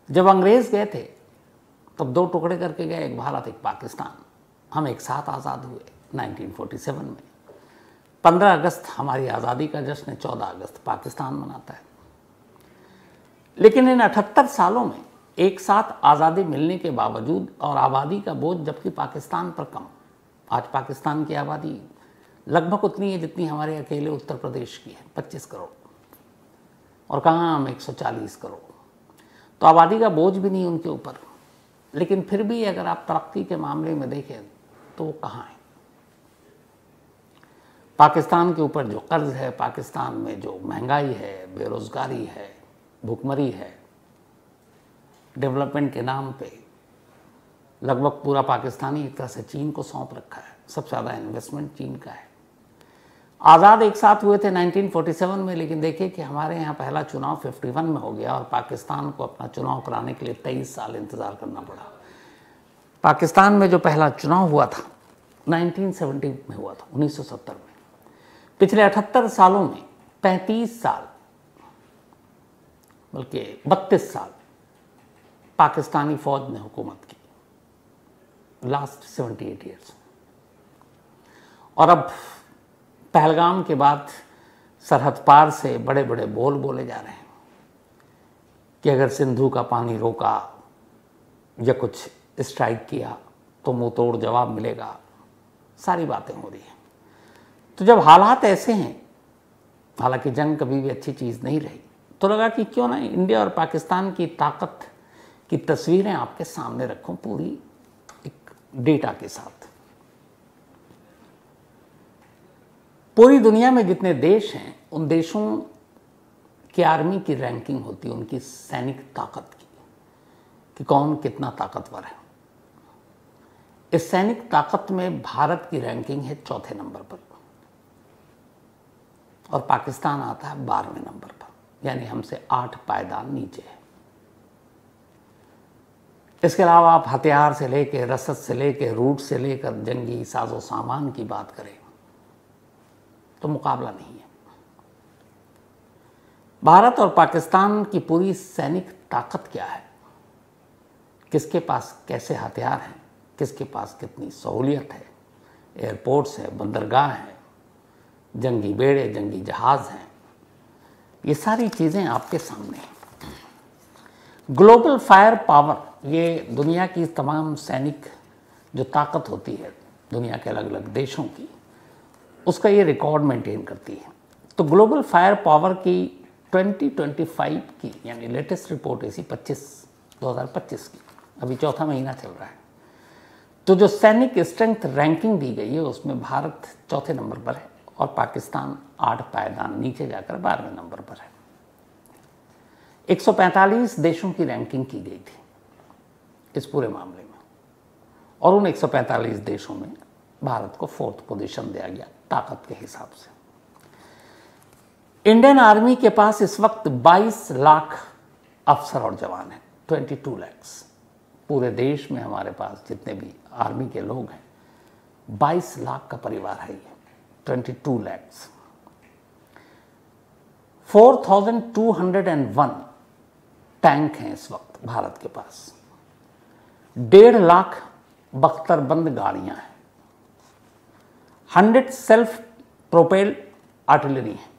जब अंग्रेज गए थे तब दो टुकड़े करके गए, एक भारत एक पाकिस्तान। हम एक साथ आज़ाद हुए 1947 में। 15 अगस्त हमारी आज़ादी का जश्न है, 14 अगस्त पाकिस्तान मनाता है। लेकिन इन 78 सालों में एक साथ आज़ादी मिलने के बावजूद और आबादी का बोझ जबकि पाकिस्तान पर कम, आज पाकिस्तान की आबादी लगभग उतनी है जितनी हमारे अकेले उत्तर प्रदेश की है, 25 करोड़, और कहाँ हम 140 करोड़। तो आबादी का बोझ भी नहीं उनके ऊपर। लेकिन फिर भी अगर आप तरक्की के मामले में देखें तो वो कहाँ है। पाकिस्तान के ऊपर जो कर्ज है, पाकिस्तान में जो महंगाई है, बेरोजगारी है, भुखमरी है, डेवलपमेंट के नाम पे लगभग पूरा पाकिस्तानी एक तरह से चीन को सौंप रखा है। सबसे ज़्यादा इन्वेस्टमेंट चीन का है। आज़ाद एक साथ हुए थे 1947 में, लेकिन देखिए कि हमारे यहाँ पहला चुनाव 51 में हो गया और पाकिस्तान को अपना चुनाव कराने के लिए 23 साल इंतज़ार करना पड़ा। पाकिस्तान में जो पहला चुनाव हुआ था 1970 में हुआ था, 1970 में। पिछले 78 सालों में 35 साल बल्कि 32 साल पाकिस्तानी फौज ने हुकूमत की, लास्ट 78 ईयर्स। और अब पहलगाम के बाद सरहद पार से बड़े बड़े बोल बोले जा रहे हैं कि अगर सिंधु का पानी रोका या कुछ स्ट्राइक किया तो मुंह तोड़ जवाब मिलेगा। सारी बातें हो रही हैं। तो जब हालात ऐसे हैं, हालांकि जंग कभी भी अच्छी चीज़ नहीं रही, तो लगा कि क्यों ना इंडिया और पाकिस्तान की ताकत की तस्वीरें आपके सामने रखूं पूरी एक डेटा के साथ। पूरी दुनिया में जितने देश हैं उन देशों की आर्मी की रैंकिंग होती है उनकी सैनिक ताकत की, कि कौन कितना ताकतवर है। इस सैनिक ताकत में भारत की रैंकिंग है 4थे नंबर पर और पाकिस्तान आता है 12वें नंबर पर, यानी हमसे 8 पायदान नीचे है। इसके अलावा आप हथियार से लेकर, रसद से लेकर, रूट से लेकर जंगी साजो सामान की बात करें तो मुकाबला नहीं है। भारत और पाकिस्तान की पूरी सैनिक ताकत क्या है, किसके पास कैसे हथियार हैं, किसके पास कितनी सहूलियत है, एयरपोर्ट्स है, बंदरगाह है, जंगी बेड़े, जंगी जहाज हैं, ये सारी चीज़ें आपके सामने हैं। ग्लोबल फायर पावर, ये दुनिया की तमाम सैनिक जो ताकत होती है दुनिया के अलग अलग देशों की, उसका ये रिकॉर्ड मेंटेन करती है। तो ग्लोबल फायर पावर की 2025 की यानी लेटेस्ट रिपोर्ट इसी 2025 की, अभी 4था महीना चल रहा है। तो जो सैनिक स्ट्रेंथ रैंकिंग दी गई है उसमें भारत 4थे नंबर पर है और पाकिस्तान 8 पायदान नीचे जाकर 12वें नंबर पर है। 145 देशों की रैंकिंग की गई थी इस पूरे मामले में और उन 145 देशों में भारत को 4th पोजीशन दिया गया ताकत के हिसाब से। इंडियन आर्मी के पास इस वक्त 22 लाख अफसर और जवान हैं, 22 lakhs। पूरे देश में हमारे पास जितने भी आर्मी के लोग हैं 22 लाख का परिवार है ये, 22 lakhs। 4201 टैंक हैं इस वक्त भारत के पास, 1.5 लाख बख्तरबंद गाड़ियां हैं, 100 सेल्फ प्रोपेल्ड आर्टिलरी है,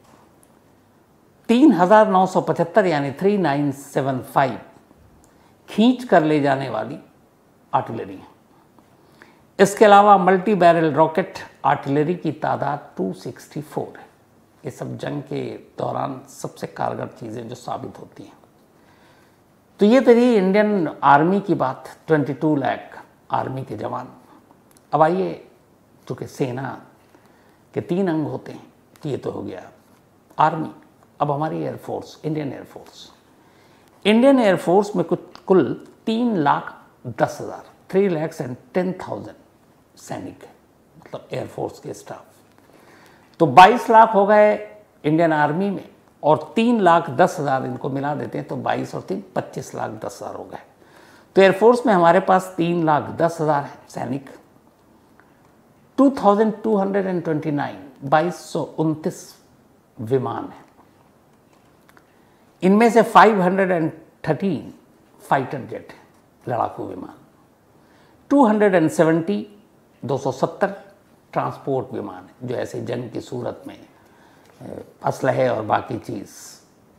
3975 यानी 3975 खींच कर ले जाने वाली आर्टिलरी है। इसके अलावा मल्टी बैरल रॉकेट आर्टिलरी की तादाद 264 है। ये सब जंग के दौरान सबसे कारगर चीज़ें जो साबित होती हैं। तो ये तेरी इंडियन आर्मी की बात, 22 लाख आर्मी के जवान। अब आइए, चूँकि सेना के 3 अंग होते हैं, तो ये तो हो गया आर्मी। अब हमारी air force, Indian air force. Indian air force में कुल 3,10,000 3,10,000 सैनिक है, मतलब एयरफोर्स के स्टाफ। तो 22 लाख हो गए इंडियन आर्मी में और 3,10,000 इनको मिला देते हैं तो 22 और 3 25,10,000 हो गए। तो एयरफोर्स में हमारे पास 3,10,000 है सैनिक। 2229 2229 विमान है। इनमें से 513 फाइटर जेट है, लड़ाकू विमान। 270 270 ट्रांसपोर्ट विमान है, जो ऐसे जंग की सूरत में असलहे और बाकी चीज़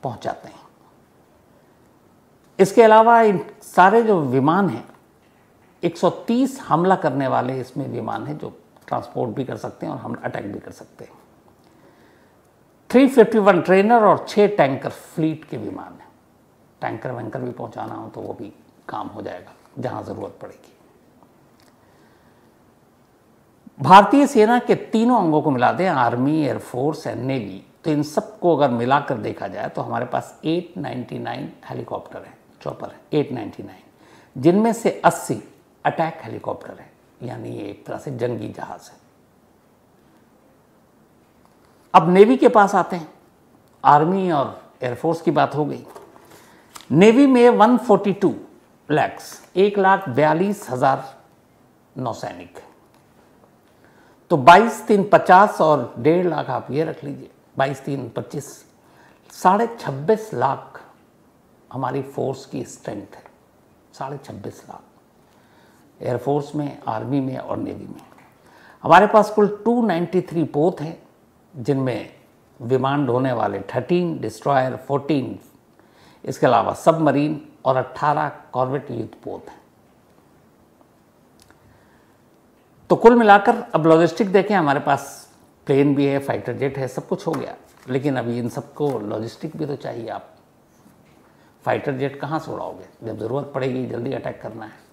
पहुंचाते हैं। इसके अलावा इन सारे जो विमान हैं, 130 हमला करने वाले इसमें विमान हैं, जो ट्रांसपोर्ट भी कर सकते हैं और हम अटैक भी कर सकते हैं। 351 ट्रेनर और 6 टैंकर फ्लीट के विमान हैं। टैंकर वैंकर भी पहुंचाना हो तो वो भी काम हो जाएगा जहां ज़रूरत पड़ेगी। भारतीय सेना के तीनों अंगों को मिला दें, आर्मी, एयरफोर्स एंड नेवी, तो इन सबको अगर मिलाकर देखा जाए तो हमारे पास 899 हेलीकॉप्टर हैं, चॉपर है 899, जिनमें से 80 अटैक हेलीकॉप्टर है, यानी ये एक तरह से जंगी जहाज है। अब नेवी के पास आते हैं। आर्मी और एयरफोर्स की बात हो गई। नेवी में 142 लाख 1,42,000 नौसैनिक, तो 22,350 और 1.5 लाख आप ये रख लीजिए, 22,325, 26.5 लाख हमारी फोर्स की स्ट्रेंथ है। 26.5 लाख एयरफोर्स में, आर्मी में और नेवी में। हमारे पास कुल 293 पोत हैं, जिनमें विमान ढोने वाले 13, डिस्ट्रॉयर 14, इसके अलावा सबमरीन और 18 कॉर्वेट युद्ध पोत हैं। तो कुल मिलाकर अब लॉजिस्टिक देखें, हमारे पास प्लेन भी है, फाइटर जेट है, सब कुछ हो गया, लेकिन अभी इन सबको लॉजिस्टिक भी तो चाहिए। आप फाइटर जेट कहाँ से उड़ाओगे जब ज़रूरत पड़ेगी, जल्दी अटैक करना है।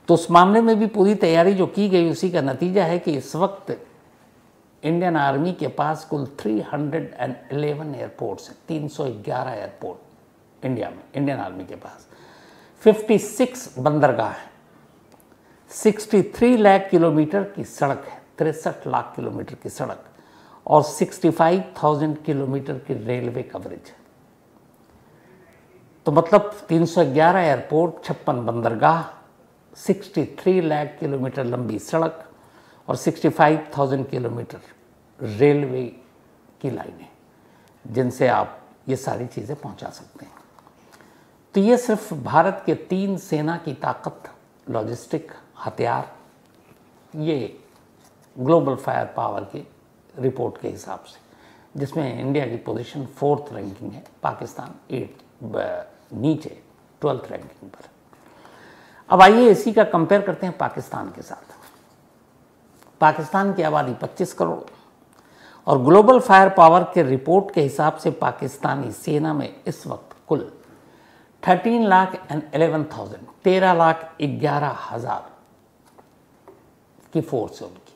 तो उस मामले में भी पूरी तैयारी जो की गई, उसी का नतीजा है कि इस वक्त इंडियन आर्मी के पास कुल 311 एयरपोर्ट्स हैं, 311 एयरपोर्ट इंडिया में, इंडियन आर्मी के पास 56 बंदरगाह हैं, 63 लाख किलोमीटर की सड़क है, 63 लाख किलोमीटर की सड़क और 65,000 किलोमीटर की रेलवे कवरेज है। तो मतलब 311 एयरपोर्ट, 56 बंदरगाह, 63 लाख किलोमीटर लंबी सड़क और 65,000 किलोमीटर रेलवे की लाइनें, जिनसे आप ये सारी चीज़ें पहुंचा सकते हैं। तो ये सिर्फ भारत के 3 सेना की ताकत, लॉजिस्टिक, हथियार, ये ग्लोबल फायर पावर की रिपोर्ट के हिसाब से, जिसमें इंडिया की पोजीशन 4th रैंकिंग है, पाकिस्तान 8 नीचे 12th रैंकिंग पर। अब आइए इसी का कंपेयर करते हैं पाकिस्तान के साथ। पाकिस्तान की आबादी 25 करोड़ और ग्लोबल फायर पावर के रिपोर्ट के हिसाब से पाकिस्तानी सेना में इस वक्त कुल 13,11,000 13,11,000 की फोर्स है उनकी।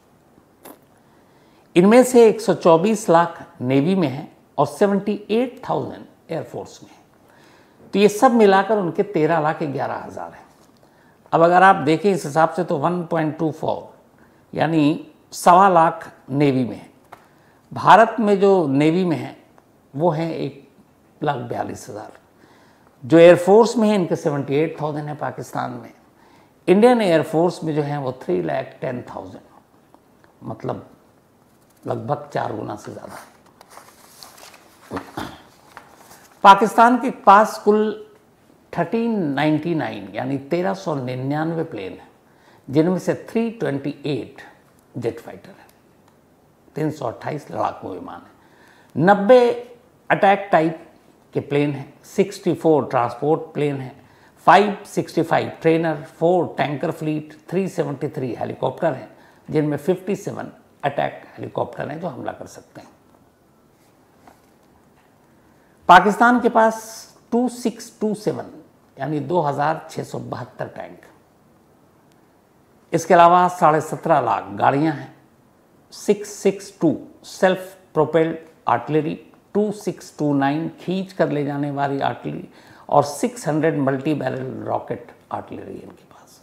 इनमें से 124 लाख नेवी में है और 78,000 एयरफोर्स में है। तो ये सब मिलाकर उनके 13,11,000 हैं। अब अगर आप देखें इस हिसाब से तो 1.24 यानी 1.25 लाख नेवी में है। भारत में जो नेवी में है वो है 1,42,000। जो एयरफोर्स में है इनके 78,000 है पाकिस्तान में। इंडियन एयरफोर्स में जो है वो 3,10,000, मतलब लगभग 4 गुना से ज़्यादा। पाकिस्तान के पास कुल 1399 यानी 1399 प्लेन है, जिनमें से 328 जेट फाइटर है, 328 लड़ाकू विमान है, 90 अटैक टाइप के प्लेन हैं, 64 ट्रांसपोर्ट प्लेन हैं, 565 ट्रेनर, 4 टैंकर फ्लीट, 373 हेलीकॉप्टर हैं, जिनमें 57 अटैक हेलीकॉप्टर हैं जो हमला कर सकते हैं। पाकिस्तान के पास 2627 यानी 2,672 टैंक, इसके अलावा 17.5 लाख गाड़ियां हैं, 662 सेल्फ प्रोपेल्ड आर्टिलरी, 2629 खींच कर ले जाने वाली आर्टिलरी और 600 मल्टी बैरल रॉकेट आर्टिलरी इनके पास।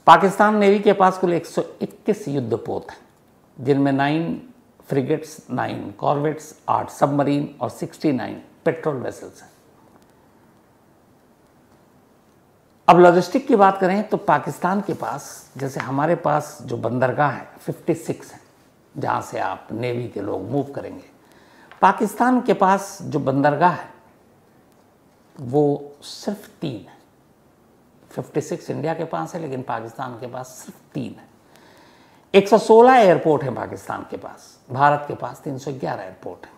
पाकिस्तान नेवी के पास कुल 121 युद्धपोत हैं, जिनमें 9 फ्रिगेट्स, 9 कॉर्वेट्स, 8 सबमरीन और 69 पेट्रोल वेसल्स हैं। अब लॉजिस्टिक की बात करें तो पाकिस्तान के पास, जैसे हमारे पास जो बंदरगाह है 56 है, जहाँ से आप नेवी के लोग मूव करेंगे। पाकिस्तान के पास जो बंदरगाह है वो सिर्फ 3 है। 56 इंडिया के पास है, लेकिन पाकिस्तान के पास सिर्फ 3 है। 116 एयरपोर्ट है पाकिस्तान के पास, भारत के पास 311 एयरपोर्ट है।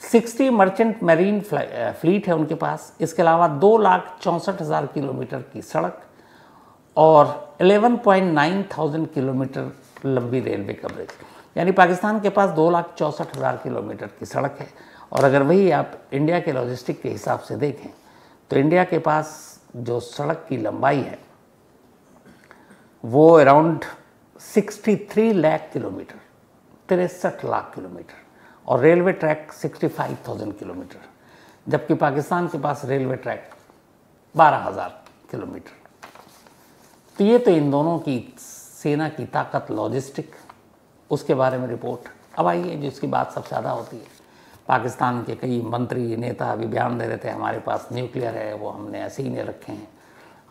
60 मर्चेंट मैरीन फ्लीट है उनके पास। इसके अलावा 2,64,000 किलोमीटर की सड़क और 11,900 किलोमीटर लंबी रेलवे कवरेज। यानी पाकिस्तान के पास 2,64,000 किलोमीटर की सड़क है। और अगर वही आप इंडिया के लॉजिस्टिक के हिसाब से देखें तो इंडिया के पास जो सड़क की लंबाई है वो around 63 lakh kilometre, 63 lakh kilometre, और रेलवे ट्रैक 65,000 किलोमीटर, जबकि पाकिस्तान के पास रेलवे ट्रैक 12,000 किलोमीटर। तो ये तो इन दोनों की सेना की ताकत, लॉजिस्टिक, उसके बारे में रिपोर्ट। अब आइए जिसकी बात सबसे ज़्यादा होती है, पाकिस्तान के कई मंत्री नेता अभी बयान दे रहे थे हमारे पास न्यूक्लियर है, वो हमने ऐसे ही नहीं रखे हैं,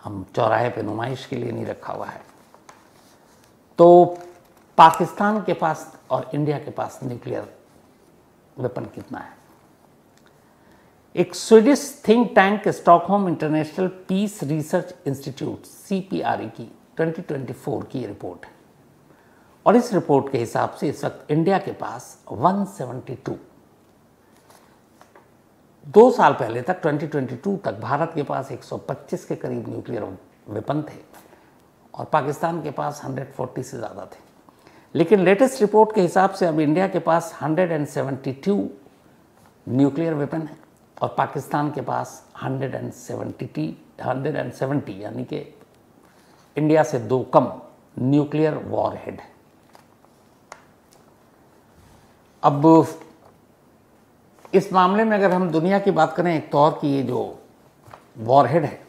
हम चौराहे पे नुमाइश के लिए नहीं रखा हुआ है। तो पाकिस्तान के पास और इंडिया के पास न्यूक्लियर वेपन कितना है? एक Swedish think tank Stockholm International Peace Research Institute CPRE की 2024 की रिपोर्ट है, और इस रिपोर्ट के हिसाब से इस वक्त इंडिया के पास 172, 2 साल पहले तक 2022 तक भारत के पास 125 के करीब न्यूक्लियर वेपन थे और पाकिस्तान के पास 140 से ज़्यादा थे। लेकिन लेटेस्ट रिपोर्ट के हिसाब से अब इंडिया के पास 172 न्यूक्लियर वेपन है और पाकिस्तान के पास 170, यानी कि इंडिया से 2 कम न्यूक्लियर वॉरहेड है। अब इस मामले में अगर हम दुनिया की बात करें एक तो और की ये जो वॉरहेड है,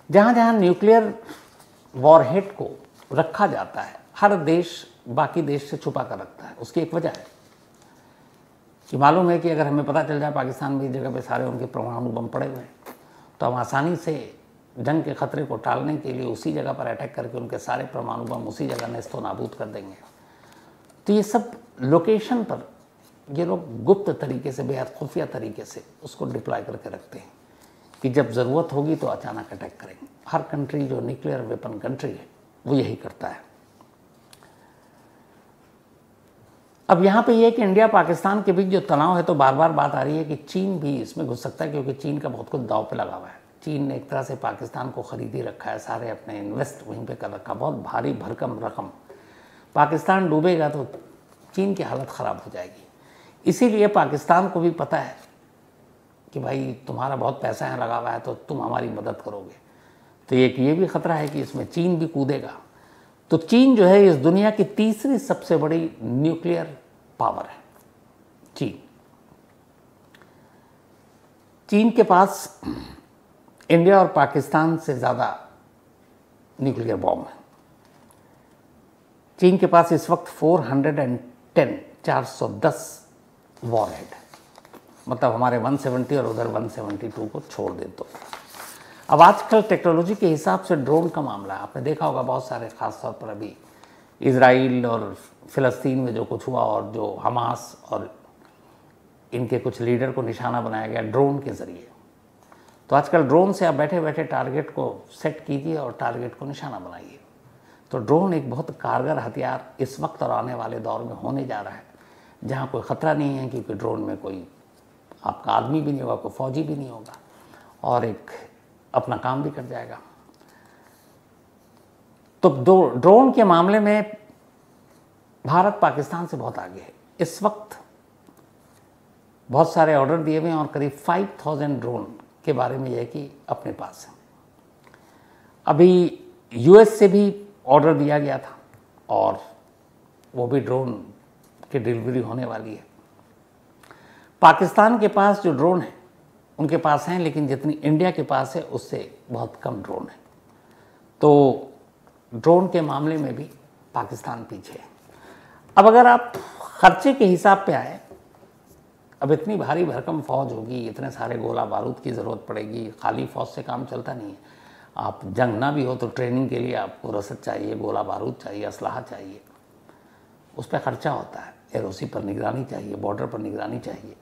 जहाँ जहाँ न्यूक्लियर वॉरहेड को रखा जाता है हर देश बाकी देश से छुपा कर रखता है। उसकी एक वजह है कि मालूम है कि अगर हमें पता चल जाए पाकिस्तान में इस जगह पे सारे उनके परमाणु बम पड़े हुए हैं तो हम आसानी से जंग के खतरे को टालने के लिए उसी जगह पर अटैक करके उनके सारे परमाणु बम उसी जगह नेस्तो नाबूद कर देंगे। तो ये सब लोकेशन पर ये लोग गुप्त तरीके से, बेहद खुफिया तरीके से उसको डिप्लॉय करके रखते हैं कि जब ज़रूरत होगी तो अचानक अटैक करेंगे। हर कंट्री जो न्यूक्लियर वेपन कंट्री है वो यही करता है। अब यहाँ पे ये है कि इंडिया पाकिस्तान के बीच जो तनाव है, तो बार बार बात आ रही है कि चीन भी इसमें घुस सकता है, क्योंकि चीन का बहुत कुछ दांव पे लगा हुआ है। चीन ने एक तरह से पाकिस्तान को खरीद ही रखा है, सारे अपने इन्वेस्ट वहीं पे कर रखा, बहुत भारी भरकम रकम। पाकिस्तान डूबेगा तो चीन की हालत ख़राब हो जाएगी। इसीलिए पाकिस्तान को भी पता है कि भाई तुम्हारा बहुत पैसा यहाँ लगा हुआ है तो तुम हमारी मदद करोगे। तो एक ये भी ख़तरा है कि इसमें चीन भी कूदेगा। तो चीन जो है इस दुनिया की तीसरी सबसे बड़ी न्यूक्लियर पावर है। चीन के पास इंडिया और पाकिस्तान से ज़्यादा न्यूक्लियर बॉम्ब है। चीन के पास इस वक्त 410 वॉरहेड है, मतलब हमारे 170 और उधर 172 को छोड़ दे तो। अब आजकल टेक्नोलॉजी के हिसाब से ड्रोन का मामला है, आपने देखा होगा बहुत सारे, ख़ासतौर पर अभी इजराइल और फ़िलिस्तीन में जो कुछ हुआ और जो हमास और इनके कुछ लीडर को निशाना बनाया गया ड्रोन के ज़रिए। तो आजकल ड्रोन से आप बैठे बैठे टारगेट को सेट कीजिए और टारगेट को निशाना बनाइए। तो ड्रोन एक बहुत कारगर हथियार इस वक्त और आने वाले दौर में होने जा रहा है, जहाँ कोई ख़तरा नहीं है, क्योंकि ड्रोन में कोई आपका आदमी भी नहीं होगा, कोई फौजी भी नहीं होगा और एक अपना काम भी कर जाएगा। तो ड्रोन के मामले में भारत पाकिस्तान से बहुत आगे है। इस वक्त बहुत सारे ऑर्डर दिए हुए हैं और करीब 5000 ड्रोन के बारे में यह कि अपने पास है। अभी यूएस से भी ऑर्डर दिया गया था और वो भी ड्रोन की डिलीवरी होने वाली है। पाकिस्तान के पास जो ड्रोन है उनके पास हैं, लेकिन जितनी इंडिया के पास है उससे बहुत कम ड्रोन है। तो ड्रोन के मामले में भी पाकिस्तान पीछे है। अब अगर आप खर्चे के हिसाब पे आए, अब इतनी भारी भरकम फौज होगी, इतने सारे गोला बारूद की ज़रूरत पड़ेगी, खाली फौज से काम चलता नहीं है। आप जंग ना भी हो तो ट्रेनिंग के लिए आपको रसद चाहिए, गोला बारूद चाहिए, असलहा चाहिए, उस पर ख़र्चा होता है। एलओसी पर निगरानी चाहिए, बॉर्डर पर निगरानी चाहिए।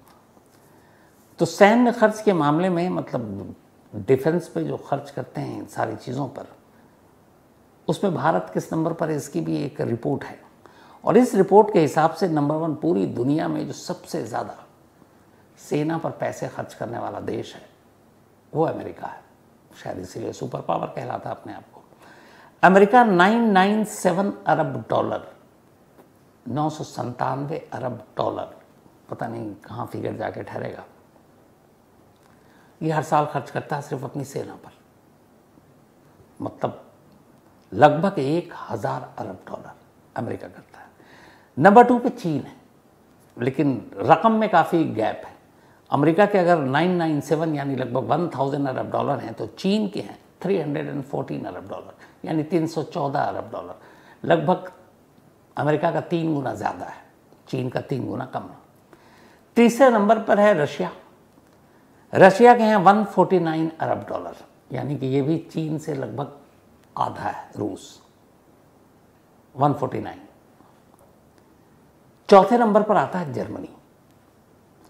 तो सैन्य खर्च के मामले में मतलब डिफेंस पे जो खर्च करते हैं सारी चीज़ों पर, उसमें भारत किस नंबर पर है इसकी भी एक रिपोर्ट है। और इस रिपोर्ट के हिसाब से नंबर 1 पूरी दुनिया में जो सबसे ज़्यादा सेना पर पैसे खर्च करने वाला देश है वो अमेरिका है। शायद इसीलिए सुपर पावर कहलाता है अपने आप को। अमेरिका 997 अरब डॉलर, 997 अरब डॉलर, पता नहीं कहाँ फिगर जाके ठहरेगा, ये हर साल खर्च करता है सिर्फ अपनी सेना पर। मतलब लगभग 1000 अरब डॉलर अमेरिका करता है। नंबर 2 पे चीन है, लेकिन रकम में काफ़ी गैप है। अमेरिका के अगर 997 यानी लगभग 1000 अरब डॉलर हैं, तो चीन के हैं 314 अरब डॉलर यानी 314 अरब डॉलर। लगभग अमेरिका का 3 गुना ज़्यादा है, चीन का 3 गुना कम है। तीसरे नंबर पर है रशिया। रशिया के हैं 149 अरब डॉलर, यानी कि ये भी चीन से लगभग आधा है। रूस 149। चौथे नंबर पर आता है जर्मनी,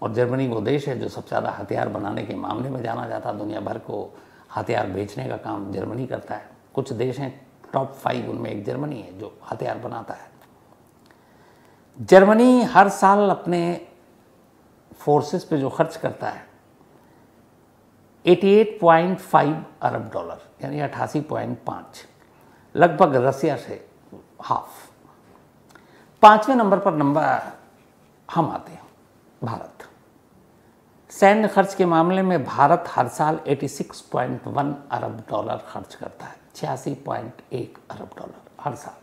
और जर्मनी वो देश है जो सबसे ज़्यादा हथियार बनाने के मामले में जाना जाता है। दुनिया भर को हथियार बेचने का काम जर्मनी करता है। कुछ देश हैं टॉप 5, उनमें एक जर्मनी है जो हथियार बनाता है। जर्मनी हर साल अपने फोर्सेस पे जो खर्च करता है 88.5 अरब डॉलर यानी 88.5, लगभग रसिया से हाफ। 5वें नंबर पर हम आते हैं भारत। सैन्य खर्च के मामले में भारत हर साल 86.1 अरब डॉलर खर्च करता है, 86.1 अरब डॉलर हर साल।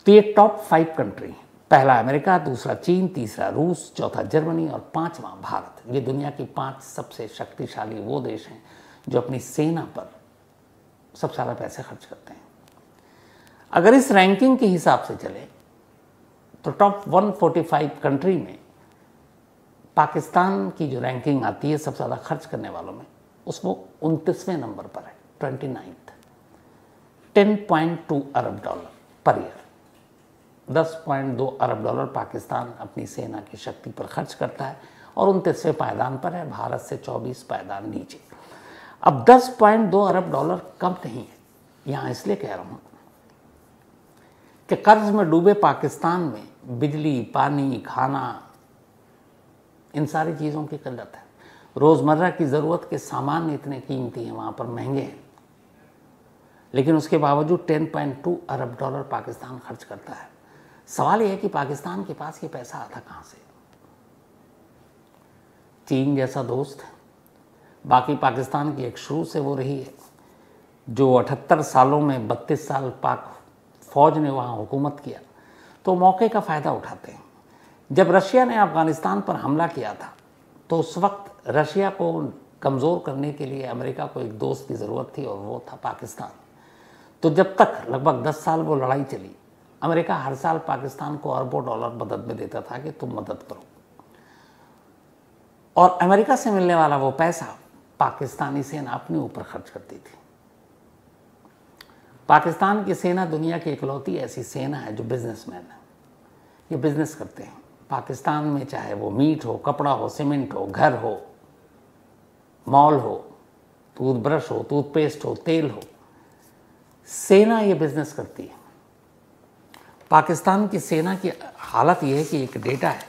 तो ये टॉप 5 कंट्री, पहला अमेरिका, दूसरा चीन, तीसरा रूस, चौथा जर्मनी और 5वां भारत। ये दुनिया की 5 सबसे शक्तिशाली वो देश हैं जो अपनी सेना पर सबसे ज़्यादा पैसे खर्च करते हैं। अगर इस रैंकिंग के हिसाब से चले तो टॉप 145 कंट्री में पाकिस्तान की जो रैंकिंग आती है सबसे ज़्यादा खर्च करने वालों में, उसमें 29वें नंबर पर है, 29th, 10.2 अरब डॉलर पर ईयर। 10.2 अरब डॉलर पाकिस्तान अपनी सेना की शक्ति पर खर्च करता है और 29वें पायदान पर है, भारत से 24 पायदान नीचे। अब 10.2 अरब डॉलर कम नहीं है, यहाँ इसलिए कह रहा हूँ कि कर्ज में डूबे पाकिस्तान में बिजली, पानी, खाना, इन सारी चीज़ों की किल्लत है। रोज़मर्रा की ज़रूरत के सामान इतने कीमती हैं, वहाँ पर महंगे हैं, लेकिन उसके बावजूद 10.2 अरब डॉलर पाकिस्तान खर्च करता है। सवाल यह है कि पाकिस्तान के पास ये पैसा आता कहाँ से? चीन जैसा दोस्त है, बाकी पाकिस्तान की एक शुरू से वो रही है जो 78 सालों में 32 साल पाक फौज ने वहाँ हुकूमत किया, तो मौके का फ़ायदा उठाते हैं। जब रशिया ने अफ़गानिस्तान पर हमला किया था तो उस वक्त रशिया को कमज़ोर करने के लिए अमेरिका को एक दोस्त की ज़रूरत थी और वो था पाकिस्तान। तो जब तक लगभग 10 साल वो लड़ाई चली, अमेरिका हर साल पाकिस्तान को अरबों डॉलर मदद में देता था कि तुम मदद करो, और अमेरिका से मिलने वाला वो पैसा पाकिस्तानी सेना अपने ऊपर खर्च करती थी। पाकिस्तान की सेना दुनिया की इकलौती ऐसी सेना है जो बिजनेसमैन है, ये बिजनेस करते हैं। पाकिस्तान में चाहे वो मीट हो, कपड़ा हो, सीमेंट हो, घर हो, मॉल हो, टूथब्रश हो, टूथपेस्ट हो, तेल हो, सेना ये बिजनेस करती है। पाकिस्तान की सेना की हालत ये है कि एक डेटा है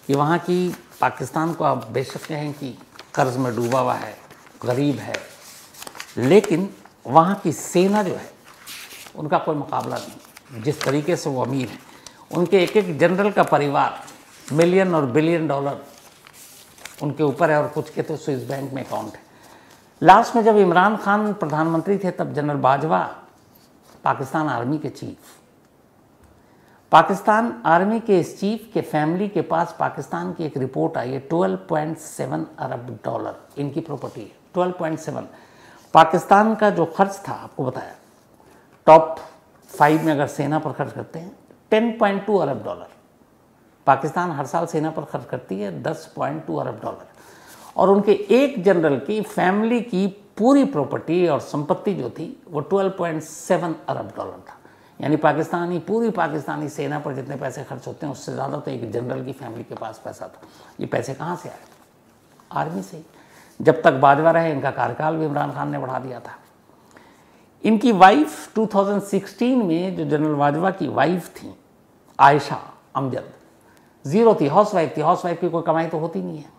कि वहाँ की पाकिस्तान को आप बेशक कहें कि कर्ज में डूबा हुआ है, गरीब है, लेकिन वहाँ की सेना जो है उनका कोई मुकाबला नहीं। जिस तरीके से वो अमीर हैं, उनके एक एक जनरल का परिवार मिलियन और बिलियन डॉलर उनके ऊपर है, और कुछ के तो स्विस बैंक में अकाउंट है। लास्ट में जब इमरान खान प्रधानमंत्री थे तब जनरल बाजवा पाकिस्तान आर्मी के चीफ, पाकिस्तान आर्मी के इस चीफ के फैमिली के पास पाकिस्तान की एक रिपोर्ट आई है, 12.7 अरब डॉलर इनकी प्रॉपर्टी है। 12.7 पाकिस्तान का जो खर्च था, आपको बताया टॉप 5 में अगर सेना पर खर्च करते हैं 10.2 अरब डॉलर, पाकिस्तान हर साल सेना पर खर्च करती है 10.2 अरब डॉलर, और उनके एक जनरल की फैमिली की पूरी प्रॉपर्टी और संपत्ति जो थी वो 12.7 अरब डॉलर था। यानी पूरी पाकिस्तानी सेना पर जितने पैसे खर्च होते हैं उससे ज़्यादा तो एक जनरल की फैमिली के पास पैसा था। ये पैसे कहाँ से आए? आर्मी से ही। जब तक बाजवा रहे इनका कार्यकाल भी इमरान खान ने बढ़ा दिया था। इनकी वाइफ 2016 में जो जनरल बाजवा की वाइफ थी आयशा अमजद, ज़ीरो थी, हाउसवाइफ थी। हाउसवाइफ की कोई कमाई तो होती नहीं है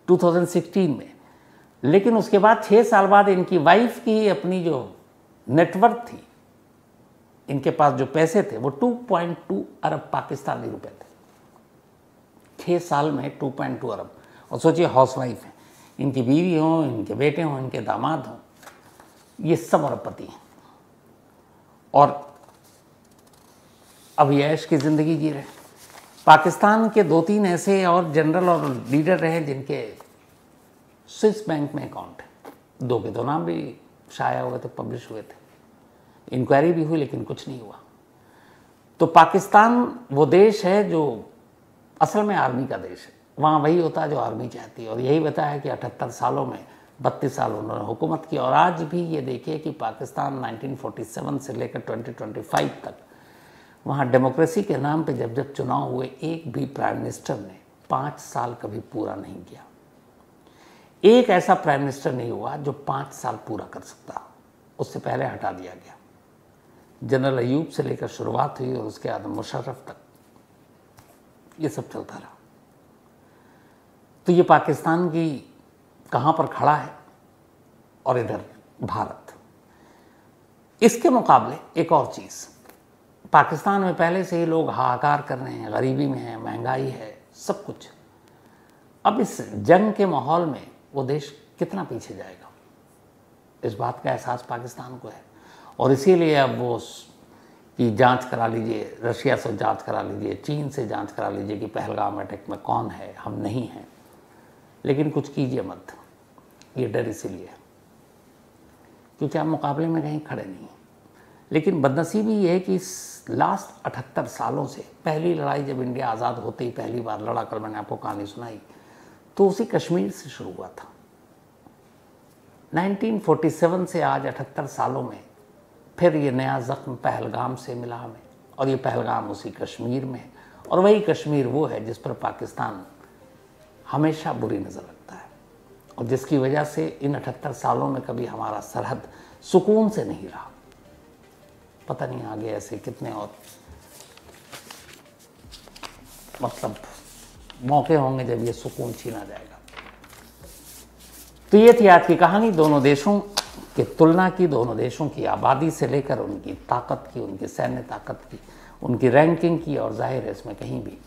2016 में। लेकिन उसके बाद 6 साल बाद इनकी वाइफ की अपनी जो नेटवर्थ थी, इनके पास जो पैसे थे वो 2.2 अरब पाकिस्तानी रुपए थे। 6 साल में 2.2 अरब। और सोचिए हाउसवाइफ है, इनकी बीवी हो, इनके बेटे हों, इनके दामाद हों, ये सब अरबपति हैं और अब ऐश की ज़िंदगी जी रहे। पाकिस्तान के 2-3 ऐसे और जनरल और लीडर रहे जिनके स्विस बैंक में अकाउंट है। 2 के तो नाम भी शाया हुए थे, पब्लिश हुए थे, इंक्वायरी भी हुई लेकिन कुछ नहीं हुआ। तो पाकिस्तान वो देश है जो असल में आर्मी का देश है। वहाँ वही होता है जो आर्मी चाहती है। और यही बताया कि 78 सालों में 32 साल उन्होंने हुकूमत की। और आज भी ये देखिए कि पाकिस्तान 1947 से लेकर 2025 तक वहाँ डेमोक्रेसी के नाम पे जब जब चुनाव हुए, एक भी प्राइम मिनिस्टर ने 5 साल कभी पूरा नहीं किया। एक ऐसा प्राइम मिनिस्टर नहीं हुआ जो 5 साल पूरा कर सकता, उससे पहले हटा दिया गया। जनरल अयूब से लेकर शुरुआत हुई और उसके बाद मुशर्रफ तक ये सब चलता रहा। तो ये पाकिस्तान की कहाँ पर खड़ा है और इधर भारत। इसके मुकाबले एक और चीज़, पाकिस्तान में पहले से ही लोग हाहाकार कर रहे हैं, गरीबी में है, महंगाई है, सब कुछ। अब इस जंग के माहौल में वो देश कितना पीछे जाएगा, इस बात का एहसास पाकिस्तान को है। और इसीलिए अब वो कि जांच करा लीजिए, रशिया से जांच करा लीजिए, चीन से जांच करा लीजिए कि पहलगाम अटैक में कौन है, हम नहीं हैं, लेकिन कुछ कीजिए मत। ये डर इसीलिए क्योंकि आप मुकाबले में कहीं खड़े नहीं हैं। लेकिन बदनसीबी ये है कि इस लास्ट 78 सालों से पहली लड़ाई जब इंडिया आज़ाद होते ही पहली बार लड़ा, कर मैंने आपको कहानी सुनाई, तो उसी कश्मीर से शुरू हुआ था। 1947 से आज 78 सालों में फिर ये नया ज़ख्म पहलगाम से मिला हमें। और ये पहलगाम उसी कश्मीर में है और वही कश्मीर वो है जिस पर पाकिस्तान हमेशा बुरी नज़र रखता है और जिसकी वजह से इन 78 सालों में कभी हमारा सरहद सुकून से नहीं रहा। पता नहीं आगे ऐसे कितने और मतलब मौके होंगे जब ये सुकून छीना जाएगा। तो ये थी आज की कहानी, दोनों देशों की तुलना की, दोनों देशों की आबादी से लेकर उनकी ताकत की, उनकी सैन्य ताकत की, उनकी रैंकिंग की। और जाहिर है इसमें कहीं भी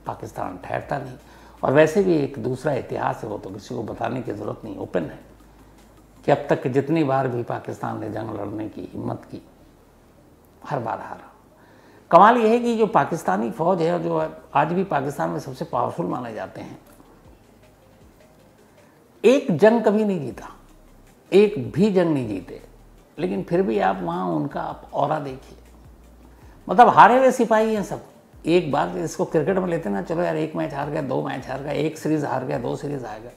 पाकिस्तान ठहरता नहीं। और वैसे भी एक दूसरा इतिहास है, वो तो किसी को बताने की ज़रूरत नहीं, ओपन है कि अब तक जितनी बार भी पाकिस्तान ने जंग लड़ने की हिम्मत की, हर बार हारा। कमाल यह है कि जो पाकिस्तानी फ़ौज है और जो आज भी पाकिस्तान में सबसे पावरफुल माने जाते हैं, एक जंग कभी नहीं जीता, एक भी जंग नहीं जीते, लेकिन फिर भी आप वहाँ उनका आप ऑरा देखिए, मतलब हारे हुए सिपाही हैं सब। एक बार इसको क्रिकेट में लेते ना, चलो यार 1 मैच हार गया, 2 मैच हार गया, 1 सीरीज़ हार गया, 2 सीरीज़ हार गया।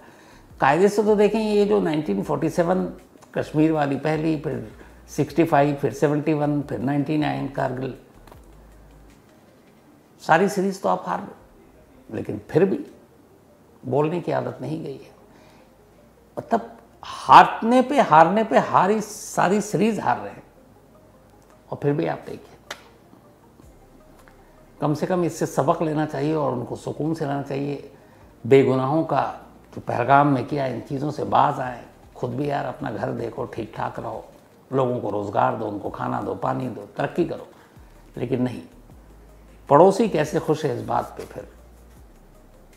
कायदे से तो देखें, ये जो 1947 कश्मीर वाली पहली, फिर 65, फिर 71, फिर 99 कारगिल, सारी सीरीज़ तो आप हार गए, लेकिन फिर भी बोलने की आदत नहीं गई है। मतलब हारने पे हारी सारी सीरीज हार रहे हैं और फिर भी आप देखिए। कम से कम इससे सबक लेना चाहिए और उनको सुकून से रहना चाहिए। बेगुनाहों का जो पहलगाम में किया, इन चीज़ों से बाज आए। खुद भी यार अपना घर देखो, ठीक ठाक रहो, लोगों को रोज़गार दो, उनको खाना दो, पानी दो, तरक्की करो। लेकिन नहीं, पड़ोसी कैसे खुश है इस बात पे, फिर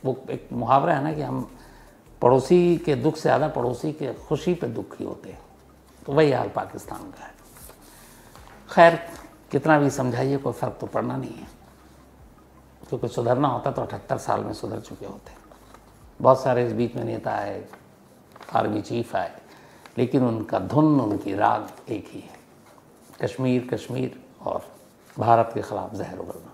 वो एक मुहावरा है ना कि हम पड़ोसी के दुख से ज़्यादा पड़ोसी के खुशी पे दुखी होते हैं। तो वही हाल पाकिस्तान का है। खैर, कितना भी समझाइए कोई फ़र्क तो पड़ना नहीं है, क्योंकि सुधरना होता तो 78 साल में सुधर चुके होते। बहुत सारे इस बीच में नेता आए, आर्मी चीफ आए, लेकिन उनका धुन, उनकी राग एक ही है, कश्मीर कश्मीर और भारत के ख़िलाफ़ जहर उगलना।